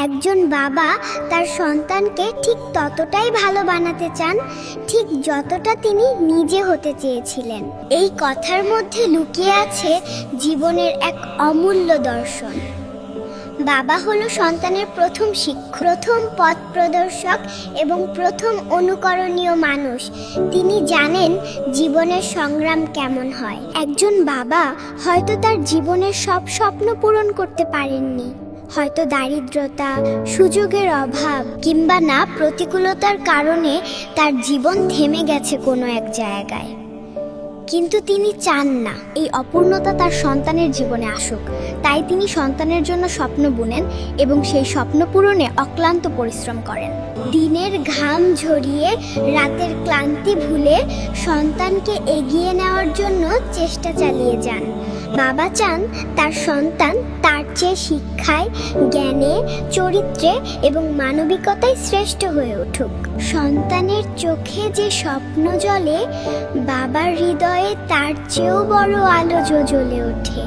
একজন বাবা তার সন্তানকে ঠিক ততটাই ভালো বানাতে চান ঠিক যতটা তিনি নিজে হতে চেয়েছিলেন। এই কথার মধ্যে লুকিয়ে আছে জীবনের এক অমূল্য দর্শন। বাবা হলো সন্তানের প্রথম শিক্ষক, প্রথম পথ প্রদর্শক এবং প্রথম অনুকরণীয় মানুষ। তিনি জানেন জীবনের সংগ্রাম কেমন হয়। একজন বাবা হয়তো তার জীবনের সব স্বপ্ন পূরণ করতে পারেননি, হয়তো দারিদ্রতা, সুযোগের অভাব কিংবা না প্রতিকূলতার কারণে তার জীবন থেমে গেছে কোনো এক জায়গায়। কিন্তু তিনি চান না এই অপূর্ণতা তার সন্তানের জীবনে আসুক। তাই তিনি সন্তানের জন্য স্বপ্ন বুনেন এবং সেই স্বপ্ন পূরণে অক্লান্ত পরিশ্রম করেন। দিনের ঘাম ঝরিয়ে রাতের ক্লান্তি ভুলে সন্তানকে এগিয়ে নেওয়ার জন্য চেষ্টা চালিয়ে যান। বাবা চান তার সন্তান তার চেয়ে শিক্ষায়, জ্ঞানে, চরিত্রে এবং মানবিকতায় শ্রেষ্ঠ হয়ে উঠুক। সন্তানের চোখে যে স্বপ্ন জ্বলে, বাবার হৃদয়ে তার চেয়েও বড় আলো জ্বলে ওঠে।